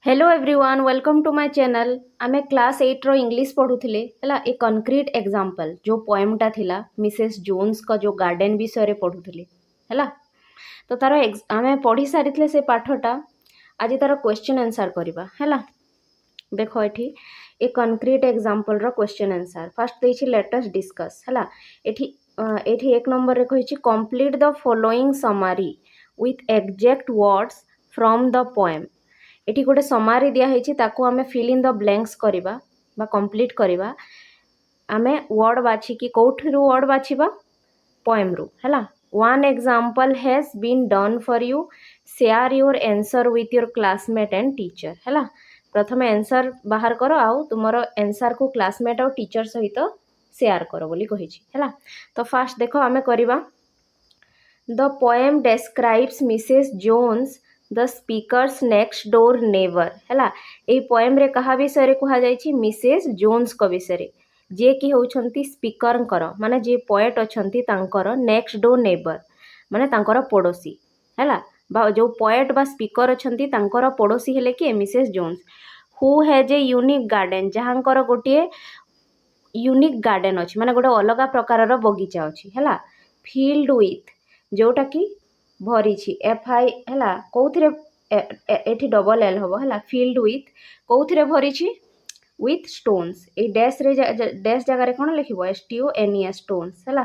Hello everyone welcome to my channel. आमे class 8 रो English पढ़ुथिले हला ए कंक्रीट एग्जांपल जो पोएमटा थिला मिसेस जोन्स का जो गार्डन विषय रे पढ़ुथिले हला। तो तार आमे पढ़ी सारिथिले से पाठटा आज तार क्वेश्चन आंसर करबा हला। देखो एठी ए कंक्रीट एग्जांपल रो क्वेश्चन आंसर फर्स्ट देछि लेट अस डिस्कस हला। एठी एठी एक नंबर रे कहिछि complete the following summary with exact words from the poem. एठी गोटे समारी दिया है ताकू आमे फिल इन द ब्लैंक्स करबा बा कंप्लीट करबा। आमे वर्ड बाछि कि कोठरू वर्ड बाछिबा पोएम रु हला। One example has been done for you, share your answer with your classmate and teacher हला। प्रथमे आंसर बाहर करो आउ तुमरो आंसर को क्लासमेट और टीचर सहित शेयर करो बोली कहिछि हला। तो फर्स्ट देखो आमे करबा the poem describes Mrs Jones the speaker's next door neighbour है। यही पोएम रे कहा विषय रे कहा जाइछि मिसेस जोन्स को विषय रे जे कि होउछंती स्पीकर माने जे पोएट अछंती तांकर नेक्स्ट डोर नेबर माने तांकर पड़ोसी है। जो पोएट बा स्पीकर अछंती तांकर पड़ोसी हेले कि Mrs Jones who has a unique garden जहाँकर गोटे यूनिक गार्डन अच्छी माने गोटे अलग प्रकार बगीचा अच्छी है फिल्ड विथ जोटा कि भरी एफ आई है कौन एठी डबल एल हम है फिल्ड विथ कौन भरी विथ स्टोन्स ए डैश रे डैश जगह कौन लिख STONES स्टोन्स है।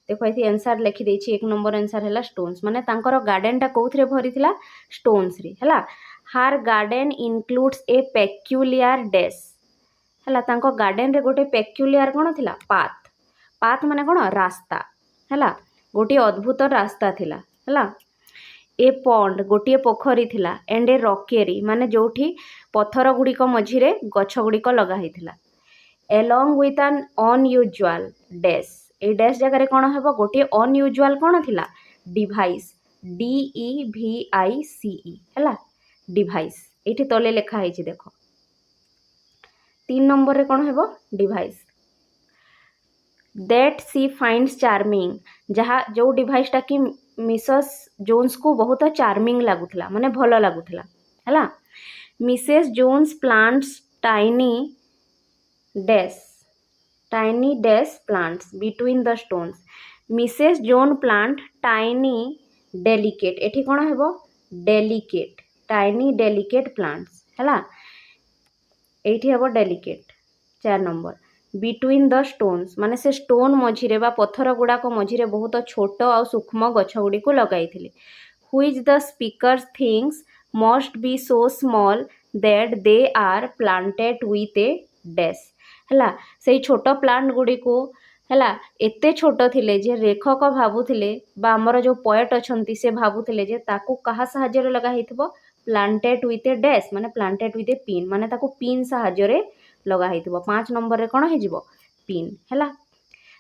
देखो ये आंसर लिखिदे एक नंबर आंसर है स्टोन्स माने तांकर गार्डन टा कौन भरी स्टोन्स रे है। हार गार्डन इनक्लूड्स ए पेक्युलियर डैश है तांको गार्डन रे गोटे पेक्युलियर कौन थिला पाथ पाथ माने कौन रास्ता है गोटे अद्भुत रास्ता थिला है। ए पॉन्ड गोटे पोखरी थिला एंड ए रॉकेरी माने जोठी पत्थर गुड़िक मझिरे गछ गुड़िक लगाई थिला along with an unusual dash A dash जगह कौन हम गोटे अनयूजुअल कौन थिला डिवाइस DEVICE है डिवाइस ये तले लिखाई देख 3 नंबर रे कौन हम device that she finds charming जहाँ जो डिवाइसटा कि मिसेस जोन्स को बहुत चार्मिंग लगुला माने भल लगुला है। Mrs Jones plants tiny dash plants between the stones Mrs Jones plant tiny delicate एठी कौन हम डेलिकेट टाइनी डेलिकेट प्लांट्स है एठी हम delicate 4 number between the stones माने से स्टोन मझिरे बा पत्थर गुड़ाक मझिरे बहुत छोट आ सूक्ष्म गछ गुड़ी को लगाई which the speaker's things must be so small that they are planted with a dash है से छोट प्लांट गुड़ी को है एते छोट थिले जे लेखक भावुथिले बा हमर जो पोएट अछंती से भावुथिले जे ताकू कहा सहाय्य लगा हितबो प्लांटेड विथ ए डैश माने प्लांटेड विथ ए पिन माने ताकू पिन सहाय्य लगा हितबो 5 नंबर रे कोन हेजिबो पिन है।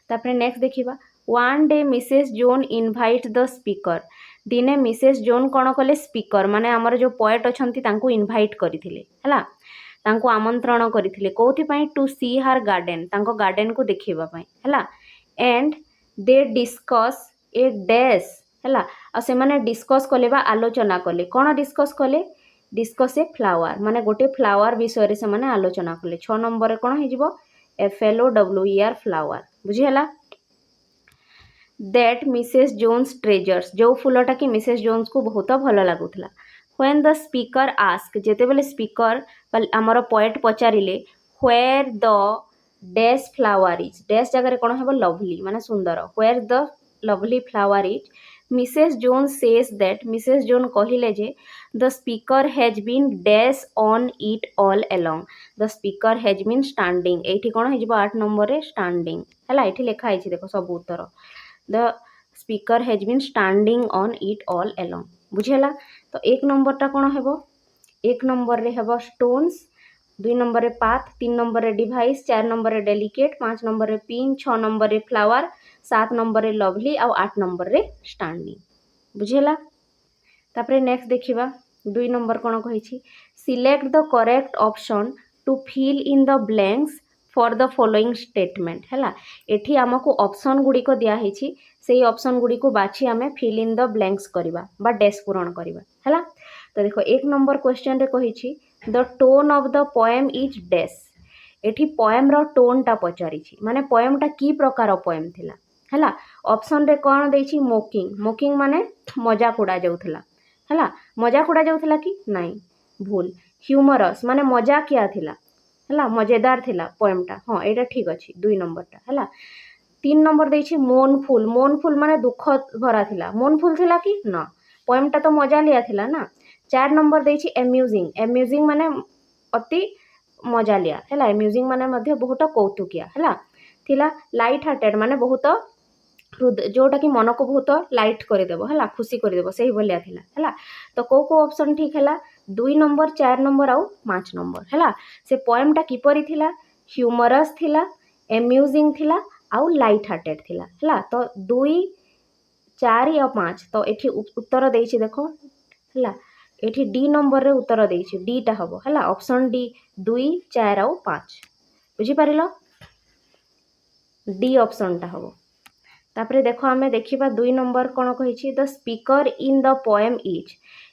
तापरे नेक्स्ट देखिबा one day Mrs zone invite the speaker दिने मिसेस जोन कौन कले स्पीकर माने हमर जो पोएट अछंती तांकू इनवाइट करथिले है तांकू आमंत्रण करथिले कोथि पई टू सी हर गार्डन तांको गार्डन को देखिबा पई है and they discuss A dash है आ से माने डिस्कस कले बा आलोचना कले कौन डिस्कस कले डिस्कस ए फ्लावर माने गोटे फ्लावर विषय से माने आलोचना कले 6 नंबर रे कोन हेजिबो FLOWER फ्लावर बुझीला दैट मिसेस जोन्स ट्रेजर्स जो फूलटा कि मिसेस जोन्स को बहुत भल लगुला व्हेन द स्पीकर आस्क जेते बेले स्पीकर आमर पोएट पचारिले where the dash flower is dash जगह कौन हम लवली माने सुंदर where the lovely flower is Mrs Jones says that Mrs Jones कहिले जे the speaker has been dash on it all along the speaker has been standing एठी कौन हेजिबो 8 number रे स्टैंडिंग है एठी लिखा है देखो सब उत्तर the speaker has been standing on it all along बुझेला। तो 1 नंबर टा कौन हेबो 1 नंबर रे हेबो स्टोन्स 2 नंबर रे पाथ 3 नंबर रे डिवाइस 4 नंबर रे डेलिकेट 5 नंबर रे पिन 6 नंबर रे फ्लावर 7 नंबर रे लवली और 8 नंबर रे स्टैंडिंग बुझेला। तापरे नेक्स्ट देखिबा 2 नंबर कौन कहिछि select the correct option to fill in the blanks for the following statement है एठी हमको ऑप्शन गुड़ी को दिया है से ऑप्शन गुड़ी को बाछि आमे फिल इन द ब्लैंक्स करबा बा डैश पूरण करबा है। तो देखो 1 नंबर क्वेश्चन रे कहिछि the tone of the poem is dash एठी पोएम रो टोनटा पचारिछि माने पोएमटा की प्रकार पोएम थिला हैला ऑप्शन रे कोन देछि मोकिंग मोकिंग माने मजाक उड़ा जाउथला हैला मजाक उड़ा जाउथला कि नाही भूल ह्यूमरस माने मजाकिया थिला हैला मजेदार थिला पोएमटा हाँ एटा ठीक अछि 2 नंबरटा हैला 3 नंबर देछि मोनफुल माने दुख भरा थिला मोनफुल थिला कि ना पोएमटा तो मजा लिया थिला ना 4 नंबर देछि एम्यूजिंग माने अति मजा लिया हैला एम्यूजिंग माने मध्य बहुत कौतुकिया हैला थिला लाइट हार्टेड माने बहुत जोटा कि मन को बहुत लाइट करदेव है खुशी करदेव से भाया थिला हैला तो को ऑप्शन ठीक है 2 नंबर 4 नंबर आउ 5 नंबर हैला से पोएमटा किपरि थिला ह्यूमरस थिला एम्यूजिंग थिला आउ लाइट हार्टेड थिला हैला तो 2 4 या 5 तो एठी उत्तर देछि देखो हैला एठी डी नंबर रे उत्तर देछि डी टा हबो हैला ऑप्शन डी 2 4 आउ 5 बुझी पारिलो डी ऑप्शन टा हबो तापरे देखो आमे देखिबा 2 नंबर कोन कहिछि the speaker in the poem is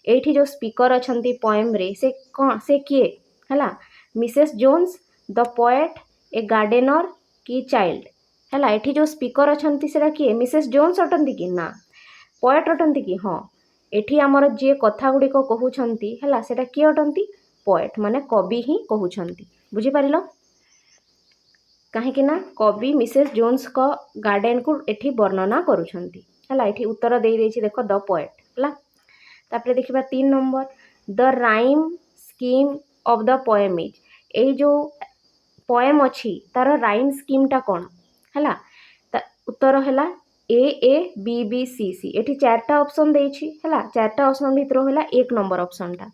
एठी जो स्पीकर अछंती पोएम रे से कोन से किए हैला Mrs Jones the poet a gardener की चाइल्ड हैला एठी जो स्पीकर अछंती सेरा किए मिसेस जोन्स अटंती कि ना पोएट अटंती कि हाँ एठी हमर जे कथा गुडी को कहउछंती हैला सेटा की अटंती पोएट माने कवि ही कहउछंती बुझी पारिलो कहीं ना कवि मिसेस जोन्स को गार्डन को एठी वर्णना करुछंती हैला एठी उत्तर दे देछि देखो द पोएट हैला तापरे देखिबा 3 number the rhyme scheme of the poem is a जो पोएम अछि तार राइम स्कीम टा कोन हैला उत्तर हैला ए बी बी सी सी एठी चारटा ऑप्शन देछि हैला चारटा ऑप्शन भितर हैला 1 नंबर ऑप्शन टा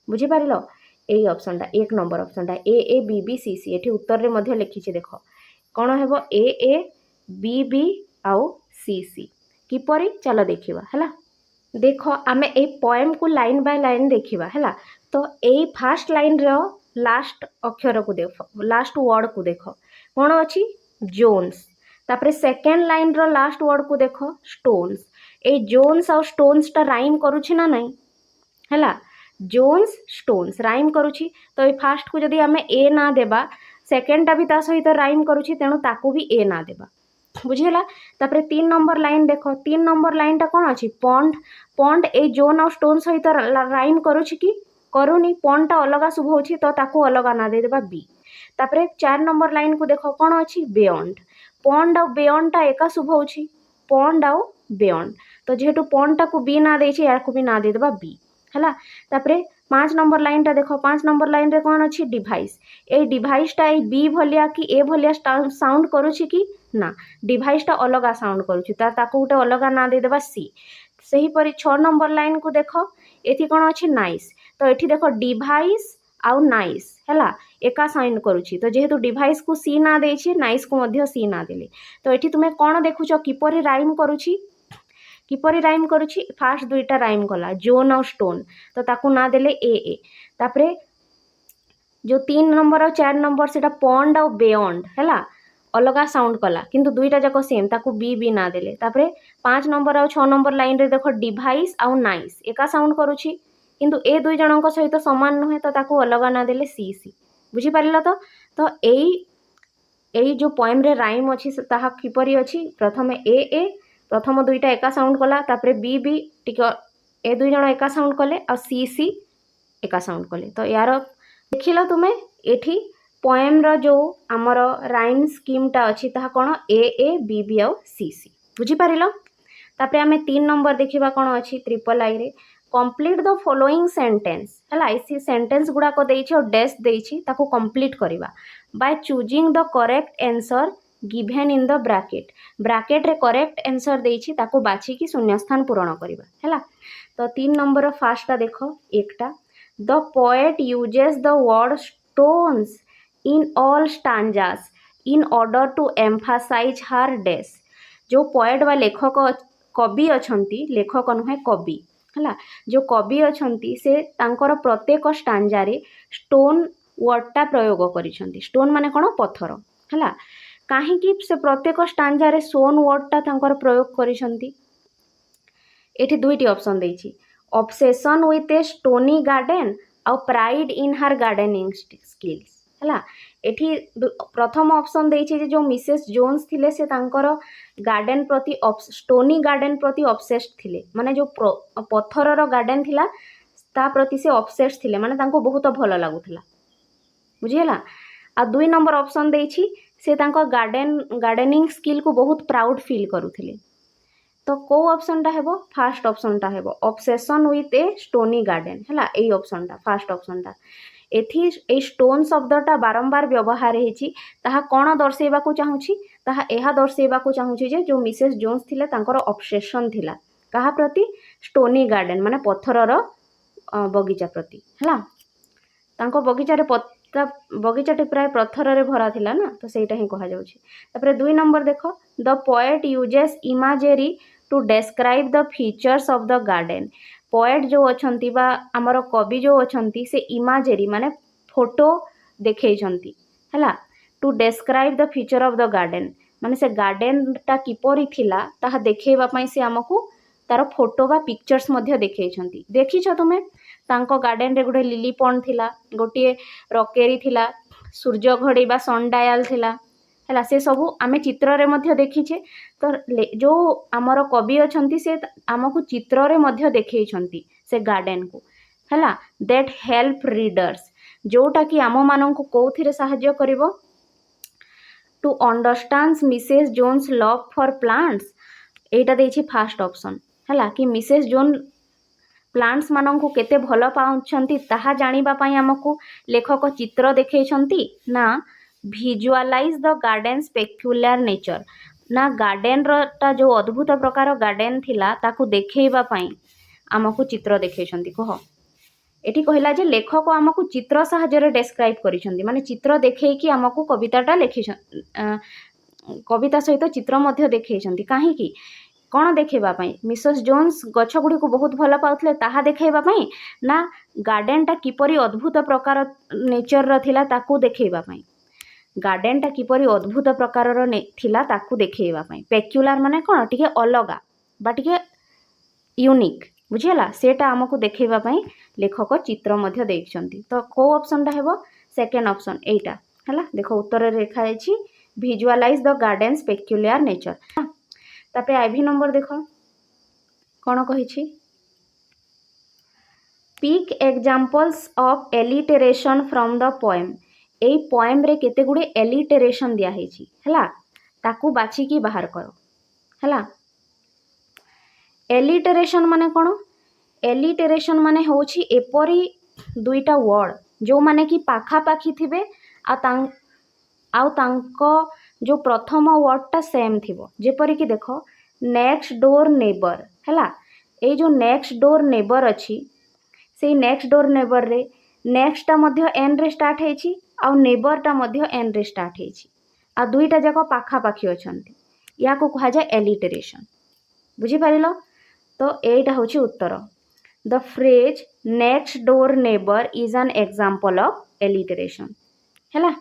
बुझी पारिलो ए ऑप्शन टा 1 नंबर ऑप्शन टा ए बी बी सी सी एठी उत्तर रे मध्य लिखिछि देखो कौन हेबो ए बी बी आउ सी सी किपरि चलो देखिबा हैला देखो आमे ए पोएम को लाइन बाय लाइन देखिबा हैला तो ए फर्स्ट लाइन रो लास्ट अक्षर को देखो लास्ट वर्ड को देखो कौन अछि जोन्स तापरे सेकंड लाइन रो लास्ट वर्ड को देखो स्टोन्स ए जोन्स और स्टोन्स टा राइम करूछि ना नहीं हैला जोन्स स्टोन्स राइम करूछि तो ए फास्ट को जदी हमें ए ना देबा सेकेंडटा भी ता सहित राइम करूछि तेणु ताकू भी ए ना देबा बुझिला तापरे 3 नंबर लाइन देखो 3 नंबर लाइन टा कोन अछि पॉन्ड ए जोन और स्टोन सहित राइम करूछि कि करूनी पॉन्ड टा अलगा शुभ होछि तो ताकू अलगा ना दे देबा बी तापरे 4 नंबर लाइन को देखो कोन अछि बियॉन्ड पॉन्ड और बियॉन्ड टा एका शुभ होछि पॉन्ड और बियॉन्ड तो जेहेतु पॉन्ड टा को बी ना देछि या को भी ना दे देबा बी हैला तापरे 5 नंबर लाइन टा देखो 5 नंबर लाइन रे कोन अछि डिवाइस ए डिवाइस टा ए बी भलिया कि ए भलिया साउंड करूछि कि ना डिवाइस टा अलगा साउंड करूछि ताकू उटे अलगा ना दे देबा सी सही परि 6 नंबर लाइन को देखो एथि कोन अछि नाइस तो एथि देखो डिवाइस आउ नाइस हैला एका साउंड करूछि तो जेहेतु डिवाइस को सी ना देछि नाइस को मध्य सी ना देले तो एथि तुमे कोन देखुछो किपरि राइम करूछि किपरि राइम करूछि फास्ट दुईटा राइम कला जोन और स्टोन तो ताकू ना देले ए तापरे जो 3 नंबर और 4 नंबर सेटा पॉन्ड और बियॉन्ड हैला अलगा साउंड कला किंतु दुईटा जाक सेम ताकू बी ना देले तापरे 5 नंबर और 6 नंबर लाइन रे देखो डिवाइस और नाइस एका साउंड करूछि किंतु ए दुई जनक सहित समान नुहे तो ताकू अलगा ना देले सी बुझी पारिलो तो एई जो पोएम रे राइम अछि ताहा किपरि अछि प्रथमे ए प्रथम दुईटा एका साउंड कला तापरे बी टिक ए दुई जण एका साउंड कले और सी एका साउंड कले तो यार देखिल तुमे एठी पोएम रो जो आमर राइम स्कीम टा अछि ताहा कोन ए बी बी और सी बुझी पारिलो तापरे आमे 3 नंबर देखिबा कोन अछि ट्रिपल आई रे कंप्लीट द फॉलोइंग सेंटेंस हैला इसी सेंटेंस गुडा को देछि और डैश देछि ताको कंप्लीट करिबा by choosing the correct answer given in the bracket रे करेक्ट आंसर देछि ताको बाछि कि शून्यस्थान पूर्ण करिबा हैला तो 3 नंबर फास्ट देखो एकटा the poet uses the word stones in all stanzas in order to emphasise her dash जो पोएट वा लेखक कवि अछंती लेखक नुहे कवि हैला जो कवि अछंती से तांकर प्रत्येक स्टांजा रे स्टोन वर्डटा प्रयोग करिसंती स्टोन माने कोन पत्थर हैला काहे कि से प्रत्येक स्टांजा रे सोन वर्डटा तांकर प्रयोग करिसंती एठी दुईटी ऑप्शन देछि obsession with a stony garden आउ pride in her gardening skills है। एठी प्रथम ऑप्शन देइछि जे जो मिसेस जोन्स थिले से तांकर गार्डन प्रति स्टोनी गार्डन प्रति ऑब्सेस्ड थिले, माने जो पत्थरर गार्डन थिला ता प्रति से ऑब्सेस्ड थिले, माने तांको बहुत भल लागुथिला, बुझिला। आ 2 नंबर ऑप्शन देइछि से तांको गार्डनिंग स्किल को बहुत प्राउड फील करुथिले। तो को ऑप्शनटा हेबो, फास्ट ऑप्शनटा हेबो obsession with a stony garden है। एई ऑप्शनटा फास्ट ऑप्शनटा एथि ए स्टोन शब्दटा बारंबार व्यवहार हेछि, ताहा कोन दर्शेबा को चाहूछि, ताहा एहा दर्शेबा को चाहूछि जे जो मिसेस जोन्स थिले तांकर ऑब्सेशन थिला काहा प्रति, स्टोनी गार्डन माने पत्थरर बगीचा प्रति है। तांको बगीचाटे प्राय पत्थर भरा थिला ना, तो सेटा ही कहा जाउछि। तापरे 2 नंबर देखो, the poet uses imagery to describe the features of the garden. Poet जो अछंती बा हमर कवि जो अछंती से इमेजरी माने फोटो देखैछंती हैला, to describe the feature of the garden माने से गार्डन टा किपरि थिला ताहा देखैबा पई से हमकु तार फोटो बा पिक्चर्स मध्य देखैछंती। देखिछ तुमे तांको गार्डन रे गोटे लिली पॉन्ड थिला, गोटे रकेरी थिला, सूर्य घड़ी बा सनडायल थिला हैला, से सबू आमे चित्र रे मध्य देखिछे। तो जो आमर कवि अछंती से आमको चित्र रे मध्य देखैछंती से गार्डन को हैला। दैट हेल्प रीडर्स जोटा कि आम मानक कोथिरे सहाय्य करिवो, to understand Mrs Jones love for plants. एटा देछि फास्ट ऑप्शन हैला कि मिसेस जोन प्लांट्स मानक केते भल पाउछंती ताहा जानिबा पई हमकु लेखक चित्र देखैछंती ना visualize the garden specular nature, ना गार्डन रा जो अद्भुत प्रकार गार्डन थिला ताकू देखैबा पई हमकु चित्र देखैछंती। कह एठी कहला जे लेखक हमकु चित्र सहायरे डेस्क्राइब करिछंती, माने चित्र देखैकी हमकु कविताटा लिखिछन, कविता सहित चित्र मध्य देखैछंती। काहे कि कौन देखा मिसेस जोन्स गछ गुड़ी को बहुत भल पाउथले ताहा देखा ना गार्डन टा किपरि अद्भुत प्रकार नेचर थिला ताकू देखा, गार्डन टा किपरि अद्भुत प्रकार थिला ताकू देखा। पेक्युलर माने कौन टिके अलगा बा टिके यूनिक, बुझिला, सेटा हमकु देखा लेखक चित्र मध्य देखछंती। तो को ऑप्शनटा हेबो, सेकेंड ऑप्शन एटा हैला। देखो उत्तर रे लिखा अछि visualize the garden peculiar nature. तापरे आईवी नंबर देख कौन कही, pick examples of alliteration from the poem. एई पोएम रे केते गुडे एलिटरेशन दिया हेछि हैला, ताकू बाछि की बाहर करो हैला। एलिटरेशन माने कोन, एलिटरेशन माने होछि एपरी दुईटा वर्ड जो माने कि पाखा पाखी थिबे आउ तांको जो प्रथम वर्डटा सेम थिबो। जेपरि कि देखो नेक्स्ट डोर नेबर हैला, ए जो नेक्स्ट डोर नेबर अछि से नेक्स्ट डोर नेबर रे नेक्स्टटा मध्य एन रे स्टार्ट हेछि आउ नेबरटा मध्य एन रे स्टार्ट हेछि, आ दुईटा जाक पाखा पाखी अछंती, या को कहा जाय एलिटरेशन। बुझी पारिलो? तो एटा होछि उत्तर। The phrase next door neighbour is an example of alliteration हैला।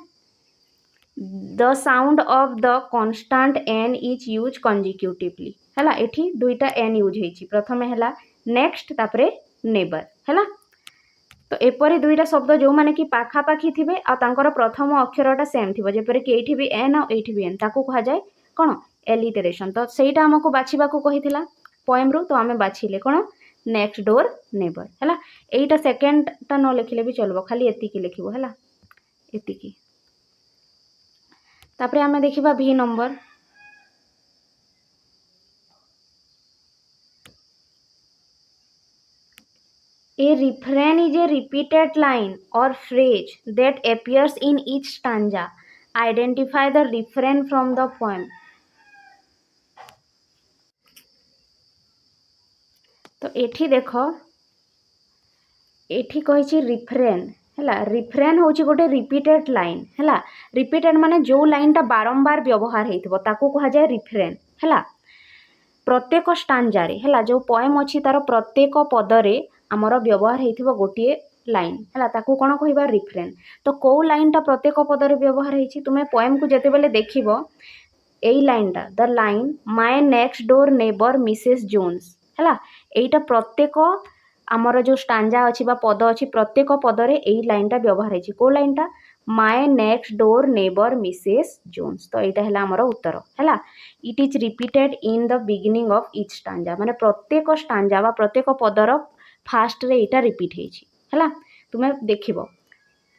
The sound of the consonant N is used consecutively हैला, एठी दुईटा एन यूज हेछि, प्रथमे हैला नेक्स्ट तापरे नेबर हैला। तो एपरी दुईटा शब्द जो माने कि पाखा पाखी थिबे आ तांकर प्रथम अक्षरटा सेम थिबो, जेपरि कि एठी भी एन आ एठी भी एन, ताकू कहा जाय कोन एलिटरेशन। तो सेटा हमको बाछिबा को कहिथिला पोएम रो, तो हमें बाछिले कोन नेक्स्ट डोर नेबर हैला। एटा सेकंड ता न लिखिले भी चलबो, खाली एति की लिखिबो हैला, एति की। तापरे हमें देखिबा भी number, A refrain is a repeated line or phrase that appears in each stanza. Identify the refrain from the poem. तो एठी देखो, एठी कहिछि रिफ्रेन हैला। रिफ्रेन होछि गोटे रिपीटेड लाइन हैला। रिपीटेड माने जो लाइनटा बारंबार व्यवहार हेतिबो ताकू कहा जाय रिफ्रेन हैला। प्रत्येक स्टांजा रे हैला, जो पोएम अछि तार प्रत्येक पदरे आमर व्यवहार हेतिबो गोटिए लाइन हैला, ताकू कोन कहिबा रिफ्रेन। तो को लाइनटा प्रत्येक पदरे व्यवहार हेछि, तुमे पोएम को जेते बेले देखिबो एई लाइनटा, the line my next door neighbour Mrs Jones हैला, एइटा प्रत्येक आमर जो स्टांजा अच्छी पद अच्छी प्रत्येक पदरे यही लाइनटा व्यवहार है कौ लाइनटा my next door neighbour Mrs Jones तो यहाँ है आमर उत्तर है it is repeated in the beginning of each stanza माने प्रत्येक स्टांजा बा प्रत्येक पदर फास्ट रे यहाँ रिपीट है तुम्हें देख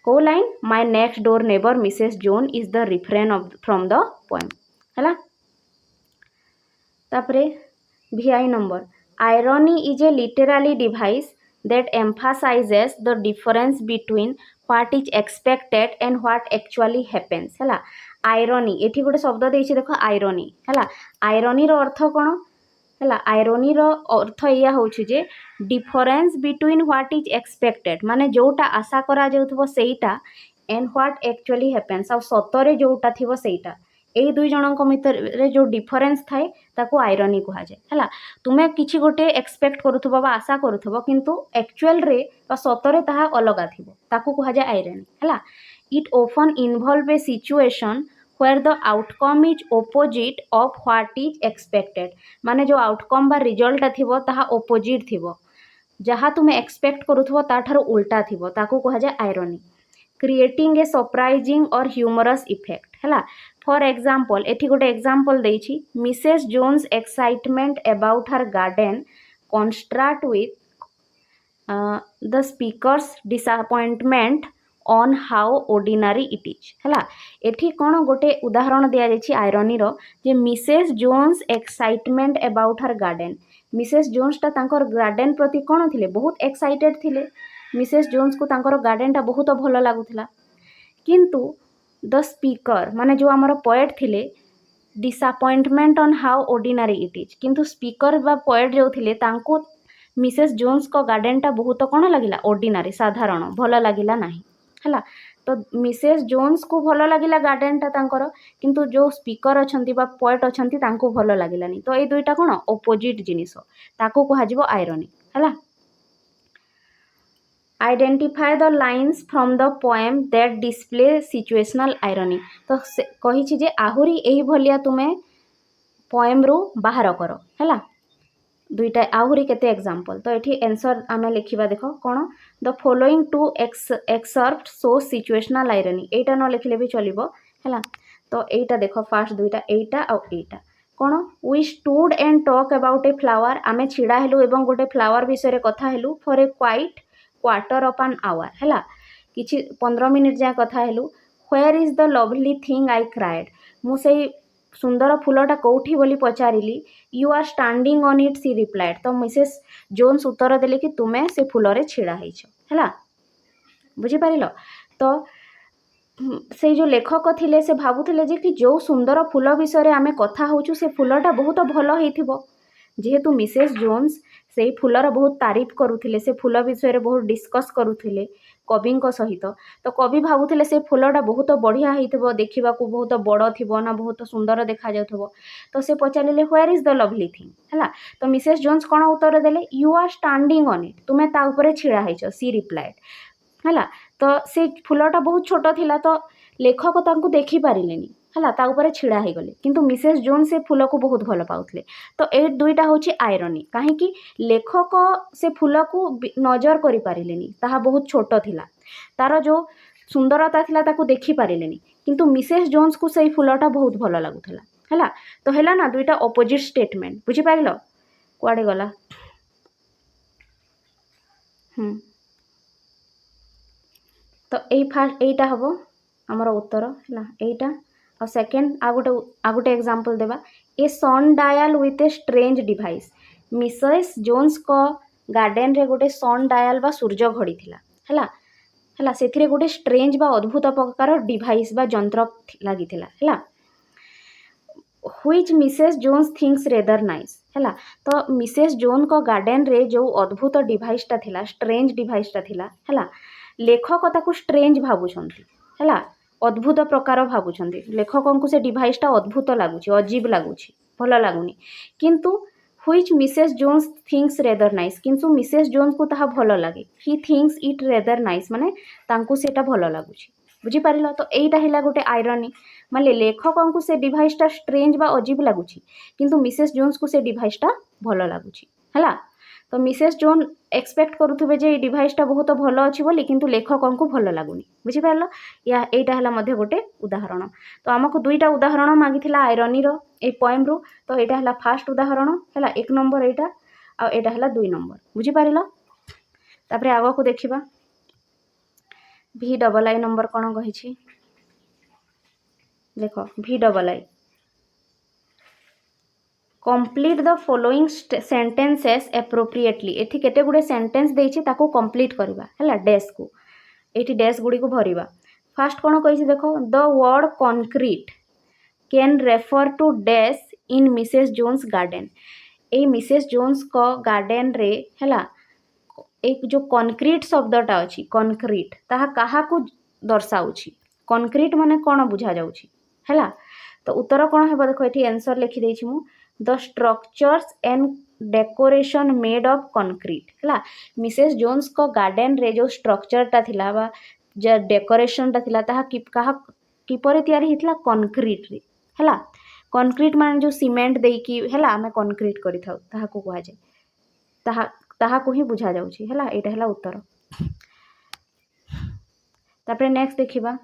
कौ line my next door neighbour Mrs zone is the refrain of from the poem है तापरे VI number irony is a literary device that emphasizes the difference between what is expected and what actually happens है irony एठी गोटे शब्द देछि देखो irony है irony रो अर्थ कोन है irony रो अर्थ या होछि जे difference between what is expected माने जोटा आशा करा जाउथबो सेइटा and what actually happens आ सतरे जोटा थिबो सेइटा यही दुई जनक भितर जो डिफरेन्स थाए ताकू आयरनी कह जाए है तुम्हें किसी गोटे एक्सपेक्ट करुथबो बा आशा करुथबो किंतु एक्चुअल रे बा सतरे ताहा अलगा थिबो ताकू कह जाए आयरनी है it often involve a situation where the outcome is opposite of what is expected माने जो आउटकम बा रिजल्ट थिबो ताहा opposite थिबो जहाँ तुम्हें एक्सपेक्ट करुथबो ताठार उल्टा थिबो ताकू कह जाए irony creating a surprising or humorous effect है फॉर एग्जाम्पल एठी गोटे एग्जाम्पल देछि Mrs Jones excitement about her garden contrast with the speaker's disappointment on how ordinary it is है एठी कौन गोटे उदाहरण दिया जाइछि आयरनी रो जे Mrs Jones excitement about her garden Mrs Jones ता तांकर गार्डन प्रति कौन थिले बहुत एक्साइटेड थिले मिसेस जोन्स को तांकर गार्डन टा बहुत भल लागुथिला किंतु द स्पीकर माने जो आमर पोएट थिले disappointment on how ordinary it is किंतु स्पीकर बा पोएट जो थिले तांको मिसेस जोन्स को गार्डन टा बहुत कौन लगिला ऑर्डिनरी साधारण भल लगिला नाही है तो मिसेस जोन्स को भल लगिला गार्डन टा तांकर किंतु जो स्पीकर अछंती बा पोएट अछंती तांको भल लगिलानी तो ये दुईटा कौन ऑपोजिट जिनिस ताको कहाजिबो आयरनी है identify the lines from the poem that display situational irony तो कही जे आहुरी यही भलिया तुम्हें पोएम रू बाहर कर है दुईटा आहुरी केते एग्जांपल तो ये आंसर आमे लिखिबा देखो कौन the following two excerpt show situational irony एटा न लिखले भी चलिबो है तो एटा देखो फास्ट दुईटा एटा आ एटा कौन we stood and talk about a flower आमे छिड़ा हेलु एवं गोटे फ्लावर विषय कथा हेलु for a quite quarter of an hour है कि 15 मिनिट जाए कथा हेलु where is the lovely thing I cried मुझे सुंदर फूलटा कौटी बोली पचारिली you are standing on it she replied तो मिसेस जोन्स उत्तर देले कि तुम्हें से फूल छिड़ा है बुझीपार तो से जो लेखक थिले से भावुले जे कि जो सुंदर फूल विषय आमे कथा होचु से फूलटा बहुत भल होइथिबो जेहेतु मिसेस जोन्स से फूलर बहुत तारीफ करुथिले से फूल विषय बहुत डिस्कस करुथिले कवि सहित तो कवि भावुले से फूलटा बहुत बढ़िया होइथिबो देखा बहुत बड़ थिबो ना बहुत सुंदर देखा जाउथिबो तो से पचारिले where is the lovely thing है तो मिसेस जोन्स कौन उत्तर देले you are standing on it तुम्हें ता ऊपर छिड़ा होइछ सी रिप्लाइड है तो से फूलटा बहुत छोट थिला तो लेखक तांको देखि पारिलेनी है ता ऊपर छिड़ा हो गले किंतु मिसेस जोन्स से फूल को बहुत भल पाउथले तो ए दुईटा होची आयरनी कहीं लेखक से फूल को नजर करि पारिलेनी ताहा बहुत छोट थिला तार जो सुंदरता थिला ताको देखि पारिलेनी किंतु मिसेस जोन्स को से फूलटा बहुत भल लागुथला है तो हैला ना दुईटा ऑपोजिट स्टेटमेंट बुझी पारिलो कुआडे गला तो यही फास्ट एटा हबो हमर उत्तर है एटा और सेकेंड आ गोटे एग्जांपल देवा a sundial with a strange device Mrs Jones को गार्डन रे गोटे सन डायल बा सूर्य घड़ी थिला है से गोटे स्ट्रेंज बा अद्भुत प्रकार डिवाइस बा यंत्र लगी है which Mrs Jones thinks rather nice है तो मिसेस जोन को गार्डन रे जो अद्भुत डिवाइसटा थिला स्ट्रेंज डिवाइसटा थिला है लेखक ताकू स्ट्रेंज भावुछंती है अद्भुत प्रकार भावुछंती लेखक को से डिवाइसटा अद्भुत लगुच अजीब लगुच भल लगुनि किंतु which Mrs Jones thinks rather nice किंतु मिसेस जोन्स को ताहा भल लगे he thinks it rather nice माने तांकु सेटा भल लगुच बुझी पारिल तो एटा हैला गोटे आयरनी माने लेखक को से डिवाइसटा स्ट्रेंज बा अजीब लगुच किंतु मिसेस जोन्स को से डिवाइसटा भल लगुच है तो मिसेस जोन एक्सपेक्ट करुवे जे डिवाइसटा बहुत भल अच्छी बोली किंतु लेखक को भल लगुनि बुझिपार या यहाँ है गोटे उदाहरण। तो आमको दुईटा उदाहरण मागी आयरनी ए पोएम रू। तो यहाँ है फास्ट उदाहरण है 1 नंबर यहाँ आटा है 2 नंबर बुझिपार। तापर आग को देखा VII नंबर कौन कही देख VII complete the following sentences appropriately. एठी केते गुडे सेंटेंस देछि ताको कंप्लीट करबा हैला डैश को एठी डैश गुडी को भरिबा। फास्ट कोन कहिछि देखो the word concrete can refer to dash in Mrs Jones garden. ए मिसेस जोन्स को गार्डन रे हैला एक जो कंक्रीट शब्दटा अछि कंक्रीट ताहा काहा को दर्शाउछि। कंक्रीट माने कोन बुझा जाउछि हैला। तो उत्तर कोन हेबो देखो एठी आंसर लिखि देछि मु the structures and decoration made of concrete है। मिसेस जोन्स को गार्डन रे जो स्ट्रक्चरटा थिला बा जो डेकोरेशनटा थिला ताहा किपरि तयारी हितला कंक्रीट रे है। कंक्रीट मान जो सीमेंट देकी है आम कंक्रीट करि थाउ ताहा को कहा जाए ताहा को ही बुझा जाउछि है। एटा है उत्तर। तापर नेक्स्ट देखिबा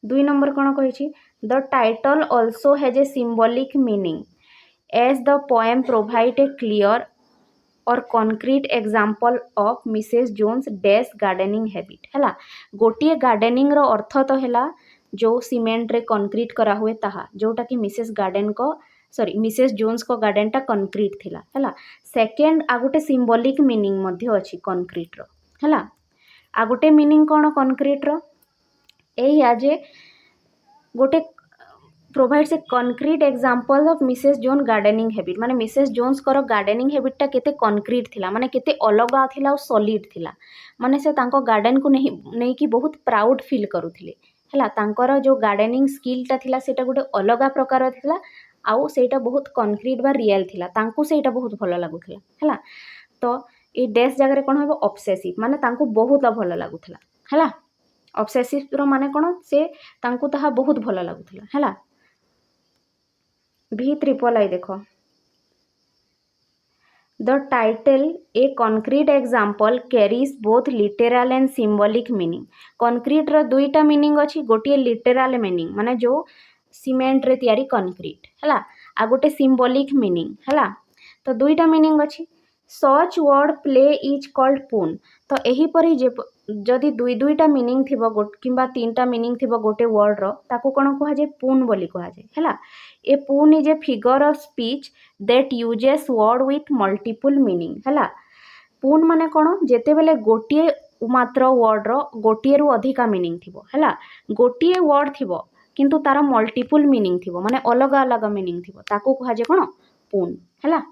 2 नंबर कौन कही the title also has a symbolic meaning as the poem provide a clear or concrete example of Mrs Jones dash gardening habit है। गोटे गार्डनिंग रो अर्थ तो है जो सीमेंट रे कंक्रीट करा हुए ताहा जोटा कि मिसेस जोन्स को गार्डन टा कंक्रीट थिला है। सेकेंड आ गोटे सिंबॉलिक मीनिंग मध्य अछि कंक्रीट रो है। आ गोटे मीनिंग कौन कंक्रीट रो एया जे गोटे provides a concrete example of Mrs zone gardening habit माने मिसेस जोन्स कर गार्डनिंग हैबिटटा केते कंक्रीट थिला माने केते अलगा थिला और सॉलिड थिला माने से तांको गार्डन को नहीं कि बहुत प्राउड फील करुथिले हैला। तांकर जो गार्डनिंग स्किलटा थिला सेटा गोटे अलगा प्रकार थिला आउ सेटा बहुत कंक्रीट बा रियल थिला तांको सेटा बहुत भलो लागुथिला हैला। तो ए डैश जगह रे कोन हबो ऑब्सेसिव माने तांको बहुत भलो लागुथिला हैला। ऑब्सेसिव रो माने कोन से तांको ताहा बहुत भलो लागुथिला हैला। VIII देखो the title a concrete example carries both literal and symbolic meaning. Concrete रो दुईटा मीनिंग अछि गोटे लिटरल मीनिंग माने जो सीमेंट रे तयारी कंक्रीट हैला आ गोटे सिंबॉलिक मीनिंग हैला। तो दुईटा मीनिंग अछि सच वर्ड प्ले इज कॉल्ड पून। तो एही परी जदि दुईटा मीनिंग थिबो किंबा 3टा मीनिंग थिबो गोटे वर्ड रो ताको कोन कहा जाय पून बोली कहा जाय हैला। ए पून is a figure of speech that uses word with multiple meaning हैला। पून माने कोन जेते बेले गोटिए मात्र वर्ड रो गोटिए रु अधिका मीनिंग थिबो हैला। गोटिए वर्ड थिबो किंतु तार मल्टीपल मीनिंग थिबो माने अलग अलग मीनिंग थिबो ताको कहा जाय कोन पून हैला।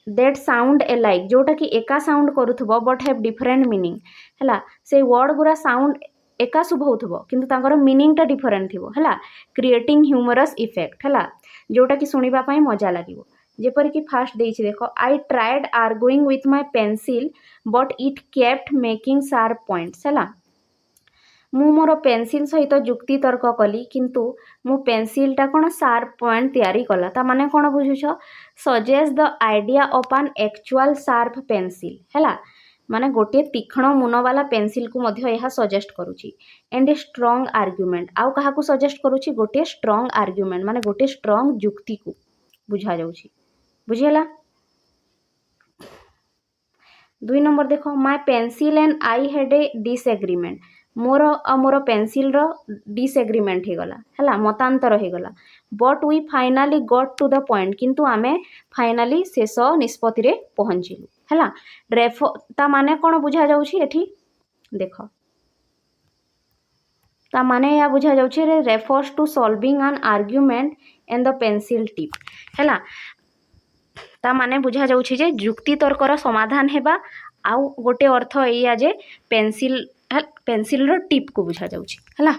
दैट साउंड एलाइक जोटा कि एका साउंड करुथबो बट हैव डिफरेंट मीनिंग हैला। से वर्ड गुरा साउंड एका शुभौथबो किंतु तांकर मीनिंग टा डिफरेंट थिबो हैला। क्रिएटिंग ह्यूमरस इफेक्ट हैला जोटा कि सुनिबा पई मजा लागिवो। जेपर कि फास्ट देछि देखो I tried arguing with my pencil but it kept making sharp points हैला। मु मोर पेंसिल सहित जुक्ति तर्क कली किंतु मो पेंसिलटा कौन शार्प पॉइंट तैयारी कला ता माने कौन बुझुछ suggest the idea of an actual sharp pencil हैला। माने गोटे तीक्ष्ण मुन वाला पेंसिल को मध्य यह सजेस्ट करुची एंड ए स्ट्रांग आर्गुमेंट आउ कहा को सजेस्ट करुची गोटे स्ट्रांग आर्गुमेंट माने गोटे स्ट्रांग जुक्ति को बुझा जाउची बुझिला। 2 नंबर देखो my pencil and I had a disagreement मोर पेंसिल रो डिसएग्रीमेंट हो गला हैला मतांतर हो गला but we finally got to the point किंतु आमे फाइनाली शेष निष्पत्ति रे पहुंचिलु हैला। रेफर ता माने कोन बुझा जाउछि एठी देखो ता माने या बुझा जाउछि रे refers to solving an argument and the pencil tip हैला। ता माने बुझा जाउछि जे जुक्ति तर्कर समाधान हेबा आउ गोटे अर्थ एया जे पेंसिल रो टिप को बुझा जाउछि हैला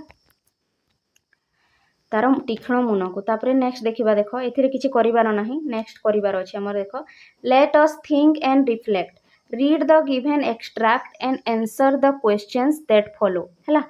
तार तीक्ष्ण मुन को। तापरे नेक्स्ट देखिबा देखो एथिरे किछि करिवार नाही नेक्स्ट करिवार अछि हमर देखो let us think and reflect read the given extract and answer the questions that follow हैला।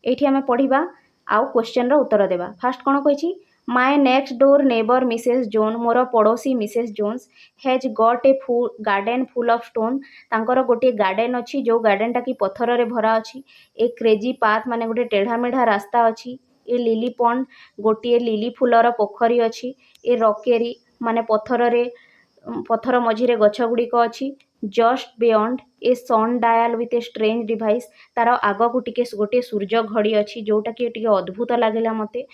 एठी हमें पढिबा आउ क्वेश्चन रो उत्तर देबा। फास्ट कोन कहिछि my next door neighbour Mrs Jones मोर पड़ोसी Mrs Jones has got a garden full of stone तांकर गोटे गार्डन अच्छी जो गार्डनटा कि पत्थर रे भरा अच्छी ए क्रेजी पाथ माने गोटे टेढ़ा मेढ़ा रास्ता अच्छी ए लिली पॉन्ड गोटे लिली फुलर पोखरी अच्छी ए रॉकेरी माने पत्थर मझिरे गछ गुड़िक अच्छी just beyond a sundial with a strange device तार आगकू टिके गोटे सूर्य घड़ी अच्छी जोटा कि टिके अद्भुत लागला मते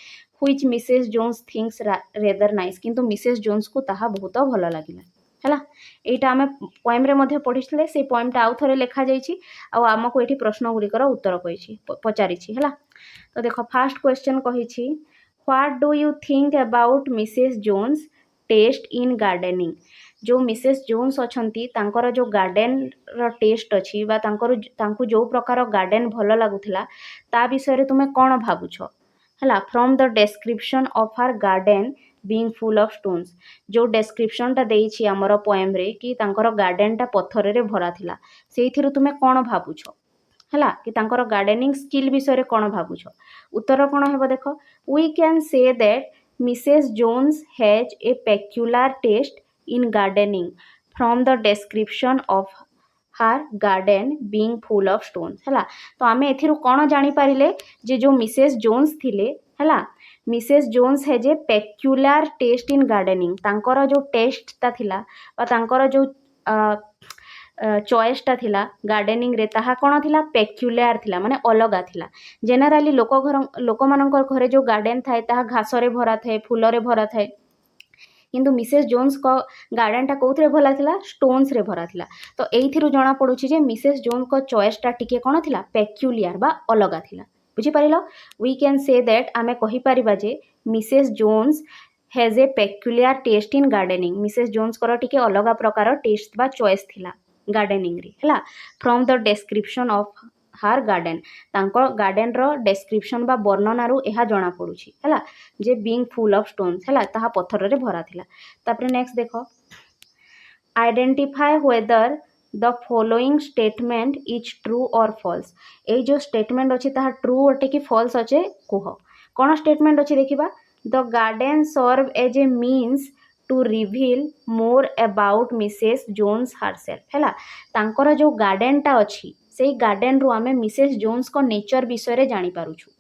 which Mrs Jones thinks rather nice किंतु मिसेस जोन्स को ताहा बहुत भल लगिला है यहाँ आम पोएम रे मध्य पढ़ी से पोएमटा आउ थे लिखा जाइए आमको ये प्रश्न गुड़िकर उत्तर कही पचारि है तो देख फास्ट क्वेश्चन कही what do you think about Mrs Jones taste in gardening जो मिसेस जोन्स अच्छी तांकर जो गार्डन रो टेस्ट अच्छी बा तांको जो प्रकार गार्डन भल लगुला ता विषय तुम्हें कौन भावुछ है from the description of her garden being full of stones जो डेस्क्रिप्शनटा देइछि हमर पोएम रे कि तांकर गार्डनटा पत्थर रे भरा थिला सेइथिरु तुमे कोन भाबुछ हला कि तांकर गार्डनिंग स्किल विषय रे कोन भाबुछ उत्तर कोन हेबो देखो we can say that Mrs Jones has a peculiar taste in gardening from the description of her garden being full of stones है तो आम एथिरु कौन जानी पारिले जे जो मिसेस जोन्स थिले है Mrs Jones has a peculiar taste in gardening तांकर जो टेस्टटा थिला बा तांकर जो चॉइसटा थिला गार्डनिंग रे ताहा कोन थिला पेक्युलर थिला माने अलगा थिला जनरली लोक मानकर घरे जो गार्डन थाए ताहा घास रे भरा थाए फूल रे भरा थाए किंतु मिसेस जोन्स को गार्डनटा कौन भरा थिला स्टोन्स रे भरा थिला तो एइथिरु जना पड़ुछि जे मिसेस जोन्स को चॉइसटा टिके कोन थिला पेक्युलियर बा अलगा थिला बुझी पारिलो वी कैन से दैट आमे कहि परिबा जे Mrs Jones has a peculiar taste in gardening Mrs Jones को टिके अलगा प्रकार टेस्ट बा चॉइस थिला गार्डनिंग रे हला from the description of her garden तांको गार्डन रो डेस्क्रिप्शन बा वर्णना रु एहा जना पड़ुछि हला जे बीइंग फुल ऑफ स्टोन्स हला ताहा पत्थर रे भरा थिला तापरे नेक्स्ट देखो identify whether the following statement is true और फॉल्स ए जो स्टेटमेंट अच्छी ताहा ट्रू अटे कि फॉल्स अच्छे कुह कौन स्टेटमेंट अच्छी देखिबा the garden serve as a means to reveal more about Mrs Jones herself है तांकर जो गार्डनटा अच्छी से गार्डन रु आमे मिसेस जोन्स को नेचर विषय रे जानी पारुछु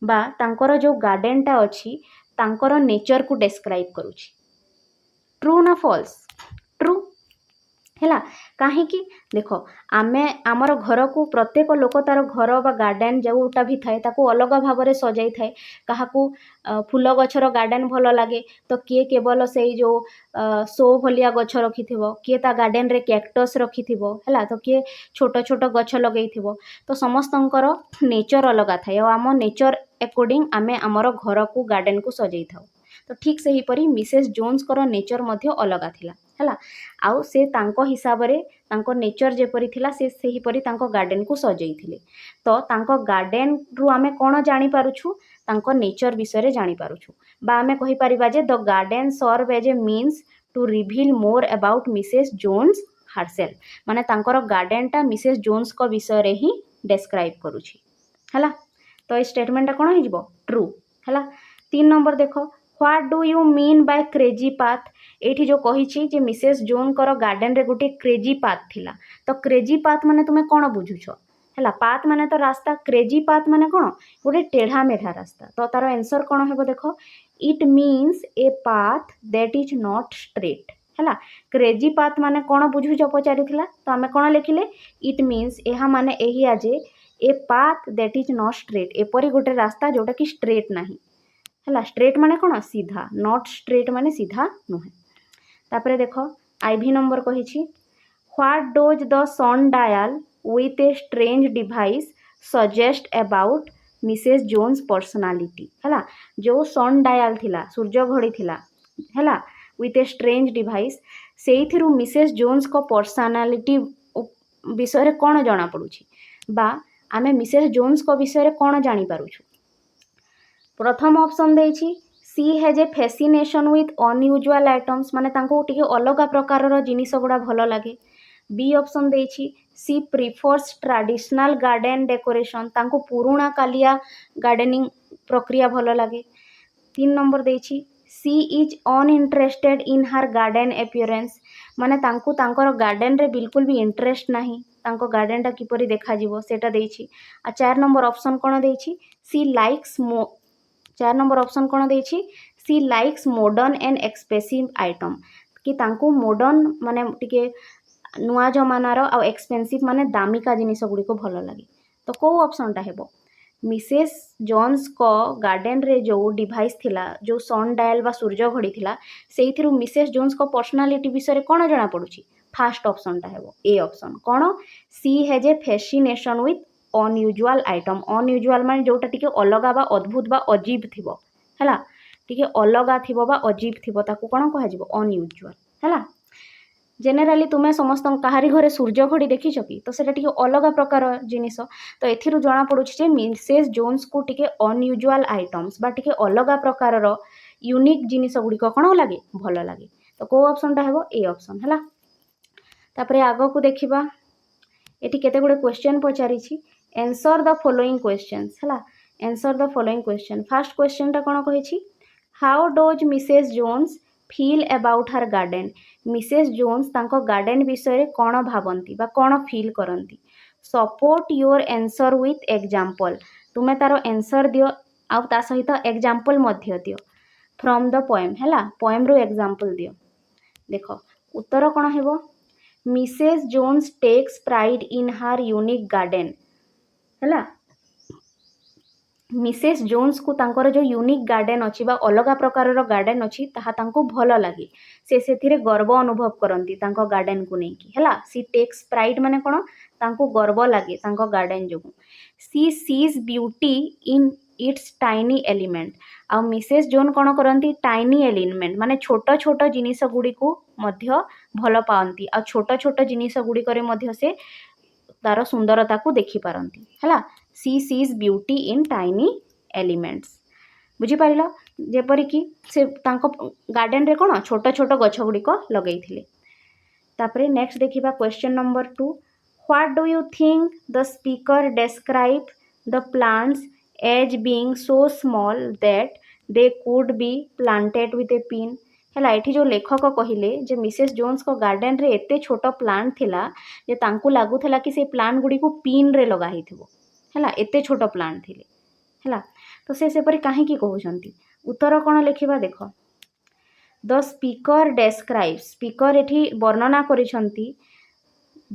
बा तांकर जो गार्डनटा अच्छी तांकर नेचर को डिस्क्राइब करुछि ट्रू ना फॉल्स ट्रू है कहीं देख आमे आमर घर को प्रत्येक लोक तार घर बा गार्डन जोटा भी थाए ताको अलग भाव में सजाई थाए क्या फूल गछर गार्डन भल लगे तो किए केवल से जो शो भलिया गछ रखि किए ता गार्डन रे कैक्टस रखि है तो किए छोट छोट गछ लगे तो समस्तंकर नेचर अलग थाए और आम नेचर अकॉर्डिंग आमे आमर घर को गार्डन को सजाई था तो ठीक से ही परी मिसेस जोन्स कर नेचर मध्य अलग थिला है आउ से तांको हिसाब रे तांको नेचर जेपरी थिला से सही परी तांको गार्डन को सजाई थिले तो तांको गार्डन रु आमे कोन जानि पारुछु तांको नेचर विषय रे जानि पारुछु बा आमे कहि परिबा जे the garden serve as a means to reveal more about Mrs Jones herself माने तांकर गार्डनटा मिसेस जोन्स को विषय रे ही डिस्क्राइब करूछि हला तो ए स्टेटमेंटटा कोन हिजबो ट्रू हला 3 नंबर देखो what do you mean by crazy path एठी जो कही जे मिसेस जोन कर गार्डन रे गोटे क्रेजी पाथ थिला तो क्रेजी पाथ माने तुमे कोन बुझुछ है पाथ माने तो रास्ता क्रेजी पाथ माने कोन गोटे टेढ़ा मेढ़ा रास्ता तो तार आंसर कोन हेबो देखो it means A path that is not straight है क्रेजी पाथ माने कोन बुझुछ पचारि थिला तो आमे कोन लिखिले इट मीन्स एहा माने एही आजे a path that is not straight एपरी गोटे रास्ता जोटा कि स्ट्रेट नाही है स्ट्रेट माने कौन सीधा नॉट स्ट्रेट माने सीधा नुहे तापरे देख आईवी नंबर कही what does the sundial with a strange device suggest about Mrs Jones personality है जो सन डायल थिला सूर्य घड़ी थिला है विथ ए स्ट्रेंज डिवाइस से मिसेस जोन्स को पर्सनालिटी विषय कौन जना पड़ुछि बा आमे मिसेस जोन्स को विषय कौन जानी पारुछु प्रथम ऑप्शन देछि she has a fascination with unusual items माने तांको टिके अलग प्रकार जिनिस गुड़ा भल लगे बी ऑप्शन देछि सी प्रिफर्स ट्रेडिशनल गार्डन डेकोरेशन तांको पुराणा कालिया गार्डनिंग प्रक्रिया भल लगे तीन नंबर देछि सी इज अनइंटरेस्टेड इन हार गार्डन एपियरेंस माने तांको तांकर गार्डन रे बिल्कुल भी इंटरेस्ट नाही तांको गार्डन टा किपरि देखा जीवो सेटा देछि आ 4 नंबर ऑप्शन कोन देछि सी लाइक्स 4 नंबर ऑप्शन कोन देछि she likes modern and expensive item कि तांको मॉडर्न माने टिके नुआ जमानार आ एक्सपेंसिव माने दामिका जिनिस गुडी को भल लागे तो को ऑप्शन टा हेबो मिसेस जोन्स को गार्डन रे जो डिवाइस थिला जो सन डायल बा सूर्य घड़ी थिला सेइथिरु मिसेस जोन्स को पर्सनालिटी विषय कोन जणा पडुची फास्ट ऑप्शन टा हेबो ए ऑप्शन कोन she has a fascination with unusual item unusual माने जोटा टिके अलगा बा अद्भुत बा अजीब थिबो हैला टिके अलगा थिबो बा अजीब थिबो ताकू कोन कहा जिवो अनयूजुअल हैला जेनेराली तुम्हें समस्त कहारी घरे सूर्य घड़ी देखीच कि तो सेटा टिके अलग प्रकार जिनिस तो एथिरु जना पड़ुछि जे मिसेस जोन्स को टिके अनयूजुअल आइटम्स बा टिके अलग प्रकार यूनिक जिनिस गुडी कोन लागे भल लागे तो को ऑप्शन टा हेबो ए ऑप्शन हैला तापरे आगो को देखिबा एठी केते गुडे क्वेश्चन पचारिछि आंसर द फॉलोइंग क्वेश्चंस हैला answer the following question first question टा कोन कहिछि how does Mrs Jones feel about her garden Mrs Jones तांको गार्डन विषय कौन भावती बा कौन फील करती support your answer with example तुम्हें तार आंसर दियो आ ता सहित एग्जांपल मध्य दियो फ्रॉम द पोएम हैला पोएम रो एग्जांपल दियो देखो उत्तर कौन हेबो Mrs Jones takes pride in her unique garden हैला मिसेस जोन्स को तांकर जो यूनिक गार्डन अच्छी बा अलग प्रकार गार्डन अच्छी ताहा तांको भल लगे से सेथिरे गर्व अनुभव करती तांको गार्डन को लेकिन हैला सी टेक्स प्राइड माने कोन तांको गर्व लगे तांको गार्डन जो she sees beauty in its tiny element आ मिसेस जोन कोन करती टाइनी एलिमेंट माने छोट छोट जिनिस गुडी को मध्य भल पाती आ छोट छोट जिनिस गुडी करे मध्य से तार सुंदरता को देखि पारंती हैला she sees beauty in tiny elements बुझी पारिलो जेपरि कि से तांको गार्डन रे कोन छोट छोट गछ गुडी को लगैथिले तापरे नेक्स्ट देखिबा question number 2 what do you think the speaker describe the plants as being so small that they could be planted with a pin हैला एठी जो लेखक कहिले जे मिसेस जोन्स को गार्डन रे एते छोट प्लांट थिला जे तांको लागुथला कि से प्लांट गुडी को पिन रे लगा हिथिबो हैला एते छोट प्लांट थिले हैला तो से सेपरि काहे की कहउछंती उत्तर कोन लेखिबा देखो द स्पीकर डिस्क्राइब स्पीकर एठी वर्णना करिसंती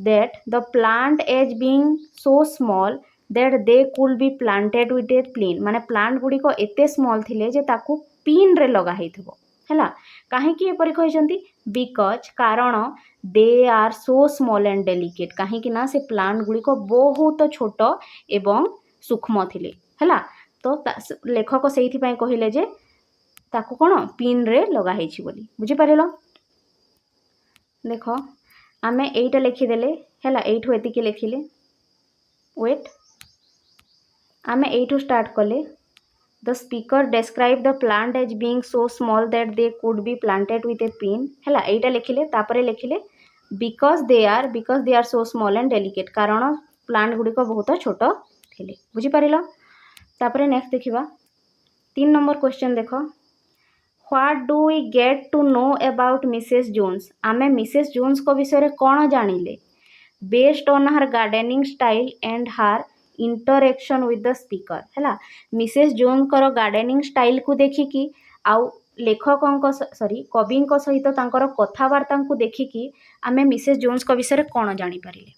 that the plant as being so small that they could be planted with a pin माने प्लांट गुडी को एते स्मॉल थिले जे ताकू पिन रे लगा हिथिबो हैला काहे की एपरि कहइसंती बिकॉज कारण they are so small and delicate काहे कि ना से प्लांट गुडी को बहुत छोट एवं सूक्ष्म थिले हैला तो लेखक सेइथि पय कहिले जे ताकू कोन पिन रे लगा हेछि बोली बुझी पारिलो देखो आमे एइटा लिखि देले हैला एइठो एतिके लिखिले वेट आमे एइठो स्टार्ट कले The speaker described the plant as being so small that they could be planted with a pin. हैला एइटा लिखिले तापरे लिखिले because they are so small and delicate कारण प्लांट गुडी को बहुत छोट थिले बुझी पारिलो तापरे नेक्स्ट देखिबा 3 नंबर क्वेश्चन देखो what do we get to know about Mrs Jones आमे मिसेस जोन्स को विषय रे कोन जानिले based on her gardening style and her interaction with the speaker हैला मिसेस जोन कर गार्डनिंग स्टाइल को देखिकी आउ लेखक सॉरी कवि सहित तांकर कथबार्ता को देखिकी आमे मिसेस जोन्स को विषय कौन जानी पारिले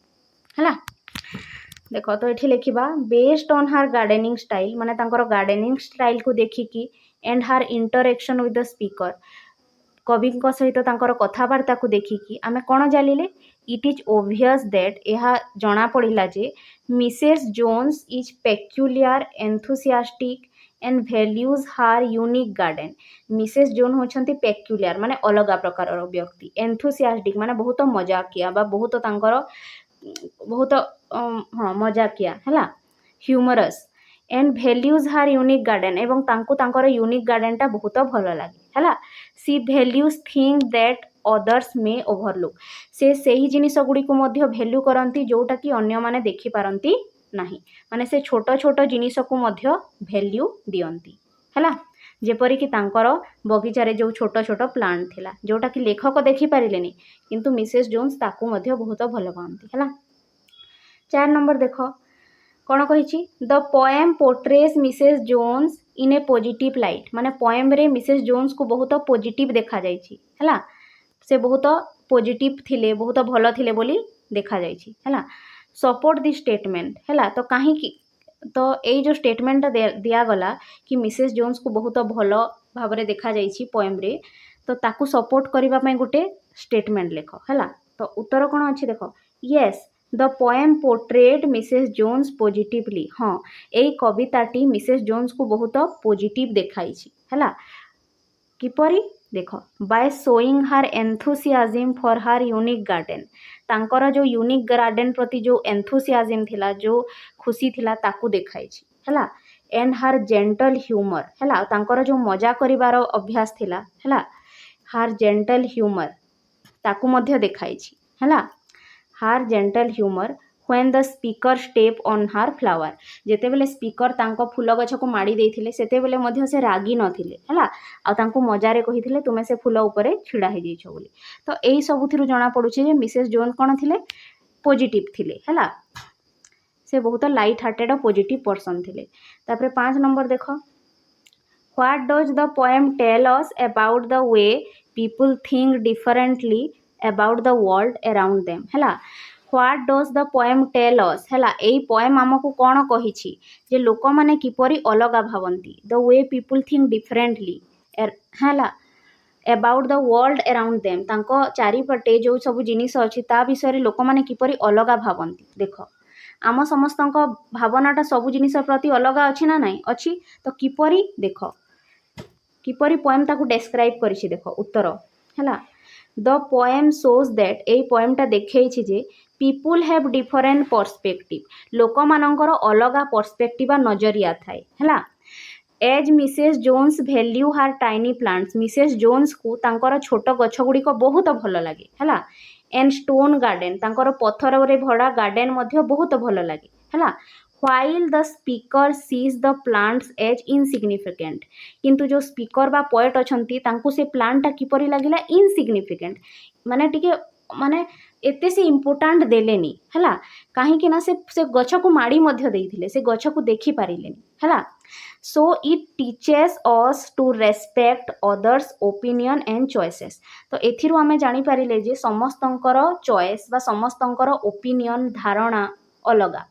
हैला देखो तो ये लिखा based on her gardening style माने तांकर गार्डनिंग स्टाइल को देखिकी and her interaction with the speaker कवि सहित तांकर कथबार्ता को देखिकी आमे कौन जानिले इट इज ओबियस दैट यह जना पड़ा जे Mrs Jones is peculiar enthusiastic and values her unique garden Mrs Jones होचंती पेक्युलियर माने अलग प्रकार व्यक्ति एंथुसियास्टिक माने बहुत मजाकिया बा बहुत तांकर बहुत हाँ मजाकिया हैला humorous and values her unique garden एवं तांको तांकर यूनिक गार्डन टा बहुत भल लगे हैला she values think that others may overlook से सही जिनिस गुडी को मध्य वैल्यू करंती जोटा कि अन्य माने देखि पारंती नाही माने से छोट छोट जिनिस को मध्य वैल्यू दियंती हैला ଯେପରିକି ତାଙ୍କର ବଗିଚାରେ ଯେଉଁ ଛୋଟ ଛୋଟ ପ୍ଲାଣ୍ଟ ଥିଲା ଯେଉଁଟାକି ଲେଖକ ଦେଖିପାରିଲେନି କିନ୍ତୁ ମିସେସ୍ ଜୋନ୍ସ ତାକୁ ମଧ୍ୟ ବହୁତ ଭଲ ପାଆନ୍ତି ହେଲା। 4 ନମ୍ବର ଦେଖ କ'ଣ କହିଛି, the poem portrays Mrs Jones in a positive light, ମାନେ ପୋଏମ୍ରେ ମିସେସ୍ ଜୋନ୍ସକୁ ବହୁତ ପଜିଟିଭ୍ ଦେଖାଯାଇଛି ହେଲା, ସେ ବହୁତ ପଜିଟିଭ୍ ଥିଲେ, ବହୁତ ଭଲ ଥିଲେ ବୋଲି ଦେଖାଯାଇଛି ହେଲା। ସପୋର୍ଟ ଦି ଷ୍ଟେଟମେଣ୍ଟ ହେଲା, ତ କାହିଁକି, ତ ଏଇ ଯେଉଁ ଷ୍ଟେଟମେଣ୍ଟଟା ଦିଆଗଲା କି ମିସେସ୍ ଜୋନ୍ସକୁ ବହୁତ ଭଲ ଭାବରେ ଦେଖାଯାଇଛି ପୋଏମ୍ରେ, ତ ତାକୁ ସପୋର୍ଟ କରିବା ପାଇଁ ଗୋଟେ ଷ୍ଟେଟମେଣ୍ଟ ଲେଖ ହେଲା। ତ ଉତ୍ତର କ'ଣ ଅଛି ଦେଖ, ୟେସ୍ ଦ poem portrait Mrs Jones positively, ହଁ ଏଇ କବିତାଟି ମିସେସ୍ ଜୋନ୍ସକୁ ବହୁତ ପଜିଟିଭ୍ ଦେଖାଇଛି ହେଲା। କିପରି ଦେଖ, ବାय ଶୋଇଂ ହାର ଏନ୍ଥୁସିଆଜିମ୍ ଫର୍ ହାର ୟୁନିକ୍ ଗାର୍ଡେନ୍, ତାଙ୍କର ଯେଉଁ ୟୁନିକ୍ ଗାର୍ଡେନ୍ ପ୍ରତି ଯେଉଁ ଏନ୍ଥୁସିଆଜିମ୍ ଥିଲା, ଯେଉଁ ଖୁସି ଥିଲା ତାକୁ ଦେଖାଇଛି ହେଲା। ଏଣ୍ଡ ହାର ଜେଣ୍ଟଲ୍ ହ୍ୟୁମର ହେଲା, ତାଙ୍କର ଯେଉଁ ମଜା କରିବାର ଅଭ୍ୟାସ ଥିଲା ହେଲା, ହାର ଜେଣ୍ଟଲ୍ ହ୍ୟୁମର ତାକୁ ମଧ୍ୟ ଦେଖାଇଛି ହେଲା। ହାର gentle humour when the speaker step on ହାର ଫ୍ଲାୱାର, ଯେତେବେଳେ ସ୍ପିକର ତାଙ୍କ ଫୁଲ ଗଛକୁ ମାଡ଼ି ଦେଇଥିଲେ ସେତେବେଳେ ମଧ୍ୟ ସେ ରାଗି ନଥିଲେ ହେଲା, ଆଉ ତାଙ୍କୁ ମଜାରେ କହିଥିଲେ ତୁମେ ସେ ଫୁଲ ଉପରେ ଛିଡ଼ା ହେଇଯାଇଛ ବୋଲି। ତ ଏଇ ସବୁଥିରୁ ଜଣାପଡ଼ୁଛି ଯେ ମିସେସ୍ ଜୋନ୍ସ କ'ଣ ଥିଲେ, ପଜିଟିଭ୍ ଥିଲେ ହେଲା, ସେ ବହୁତ ଲାଇଟ୍ ହାର୍ଟେଡ଼ ପଜିଟିଭ୍ ପର୍ସନ୍ ଥିଲେ। ତାପରେ 5 ନମ୍ବର ଦେଖ, what does the poem tell us about the way people think differently about the world around them ହେଲା। What does the poem tell us ହେଲା, ଏଇ ପୋଏମ୍ ଆମକୁ କ'ଣ କହିଛି ଯେ ଲୋକମାନେ କିପରି ଅଲଗା ଭାବନ୍ତି, ଦ ୱେ ପିପୁଲ୍ ଥିଙ୍କ ଡିଫରେଣ୍ଟଲି ହେଲା about the world around them, ତାଙ୍କ ଚାରିପଟେ ଯେଉଁ ସବୁ ଜିନିଷ ଅଛି ତା ବିଷୟରେ ଲୋକମାନେ କିପରି ଅଲଗା ଭାବନ୍ତି। ଦେଖ ଆମ ସମସ୍ତଙ୍କ ଭାବନାଟା ସବୁ ଜିନିଷ ପ୍ରତି ଅଲଗା ଅଛି ନା ନାହିଁ, ଅଛି, ତ କିପରି ଦେଖ, କିପରି ପୋଏମ୍ ତାକୁ ଡେସ୍କ୍ରାଇବ୍ କରିଛି ଦେଖ ଉତ୍ତର ହେଲା। ଦ ପୋଏମ୍ ଶୋଜ୍ ଦ୍ୟାଟ୍, ଏଇ ପୋଏମ୍ଟା ଦେଖେଇଛି ଯେ ପିପୁଲ୍ ହ୍ୟାଭ୍ ଡିଫରେଣ୍ଟ ପର୍ସପେକ୍ଟିଭ୍, ଲୋକମାନଙ୍କର ଅଲଗା ପର୍ସପେକ୍ଟିଭ୍ ବା ନଜରିଆ ଥାଏ ହେଲା। ଏଜ୍ ମିସେସ୍ ଜୋନ୍ସ ଭ୍ୟାଲ୍ୟୁ ହାର ଟାଇନି ପ୍ଲାଣ୍ଟସ୍, ମିସେସ୍ ଜୋନ୍ସକୁ ତାଙ୍କର ଛୋଟ ଗଛ ଗୁଡ଼ିକ ବହୁତ ଭଲ ଲାଗେ ହେଲା। ଏଣ୍ଡ ଷ୍ଟୋନ୍ ଗାର୍ଡେନ୍, ତାଙ୍କର ପଥରରେ ଭଡ଼ା ଗାର୍ଡେନ୍ ମଧ୍ୟ ବହୁତ ଭଲ ଲାଗେ ହେଲା। ହ୍ୱାଇଲ୍ ଦ ସ୍ପିକର ସିଜ୍ ଦ ପ୍ଲାଣ୍ଟସ୍ ଏଜ୍ ଇନସିଗ୍ନିଫିକେଣ୍ଟ, କିନ୍ତୁ ଯେଉଁ ସ୍ପିକର ବା ପଏଟ୍ ଅଛନ୍ତି ତାଙ୍କୁ ସେ ପ୍ଲାଣ୍ଟଟା କିପରି ଲାଗିଲା, ଇନସିଗ୍ନିଫିକେଣ୍ଟ, ମାନେ ଟିକେ ମାନେ ଏତେ ସେ ଇମ୍ପୋର୍ଟାଣ୍ଟ ଦେଲେନି ହେଲା, କାହିଁକି ନା ସେ ଗଛକୁ ମାଡ଼ି ମଧ୍ୟ ଦେଇଥିଲେ, ସେ ଗଛକୁ ଦେଖିପାରିଲେନି ହେଲା। Show it teaches us to respect others opinion and choices, ତ ଏଥିରୁ ଆମେ ଜାଣିପାରିଲେ ଯେ ସମସ୍ତଙ୍କର ଚଏସ୍ ବା ସମସ୍ତଙ୍କର ଓପିନିଅନ୍ ଧାରଣା ଅଲଗା,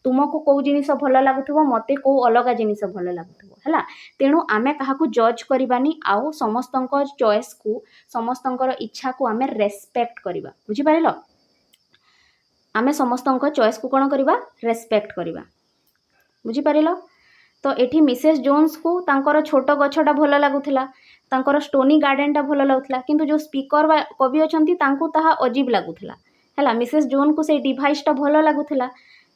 ତୁମକୁ କେଉଁ ଜିନିଷ ଭଲ ଲାଗୁଥିବ, ମୋତେ କେଉଁ ଅଲଗା ଜିନିଷ ଭଲ ଲାଗୁଥିବ ହେଲା। ତେଣୁ ଆମେ କାହାକୁ ଜଜ୍ କରିବାନି, ଆଉ ସମସ୍ତଙ୍କ ଚଏସ୍କୁ ସମସ୍ତଙ୍କର ଇଚ୍ଛାକୁ ଆମେ ରେସ୍ପେକ୍ଟ କରିବା, ବୁଝିପାରିଲ, ଆମେ ସମସ୍ତଙ୍କ ଚଏସ୍କୁ କ'ଣ କରିବା, ରେସ୍ପେକ୍ଟ କରିବା, ବୁଝିପାରିଲ। ତ ଏଠି ମିସେସ୍ ଜୋନ୍ସକୁ ତାଙ୍କର ଛୋଟ ଗଛଟା ଭଲ ଲାଗୁଥିଲା, ତାଙ୍କର ଷ୍ଟୋନି ଗାର୍ଡେନଟା ଭଲ ଲାଗୁଥିଲା, କିନ୍ତୁ ଯେଉଁ ସ୍ପିକର ବା କବି ଅଛନ୍ତି ତାଙ୍କୁ ତାହା ଅଜୀବ ଲାଗୁଥିଲା ହେଲା। ମିସେସ୍ ଜୋନ୍ସକୁ ସେଇ ଡିଭାଇସ୍ଟା ଭଲ ଲାଗୁଥିଲା,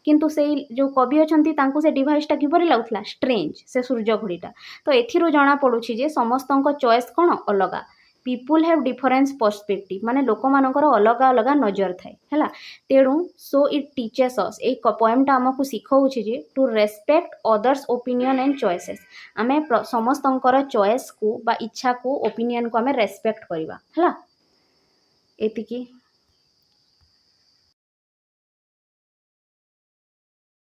କିନ୍ତୁ ସେଇ ଯେଉଁ କବି ଅଛନ୍ତି ତାଙ୍କୁ ସେ ଡିଭାଇସ୍ଟା କିପରି ଲାଗୁଥିଲା, ଷ୍ଟ୍ରେଞ୍ଜ, ସେ ସୂର୍ଯ୍ୟ ଘଡ଼ିଟା। ତ ଏଥିରୁ ଜଣାପଡ଼ୁଛି ଯେ ସମସ୍ତଙ୍କ ଚଏସ୍ କ'ଣ ଅଲଗା, ପିପୁଲ୍ ହ୍ୟାଭ୍ ଡିଫରେନ୍ସ ପର୍ସପେକ୍ଟିଭ୍, ମାନେ ଲୋକମାନଙ୍କର ଅଲଗା ଅଲଗା ନଜର ଥାଏ ହେଲା। ତେଣୁ ସୋ ଇଟ୍ ଟିଚେସ୍ ଅସ୍, ଏଇ ପୋଏମ୍ଟା ଆମକୁ ଶିଖାଉଛି ଯେ to respect others opinion and choices, ଆମେ ସମସ୍ତଙ୍କର ଚଏସ୍କୁ ବା ଇଚ୍ଛାକୁ, ଓପିନିଅନ୍କୁ ଆମେ ରେସ୍ପେକ୍ଟ କରିବା ହେଲା। ଏତିକି।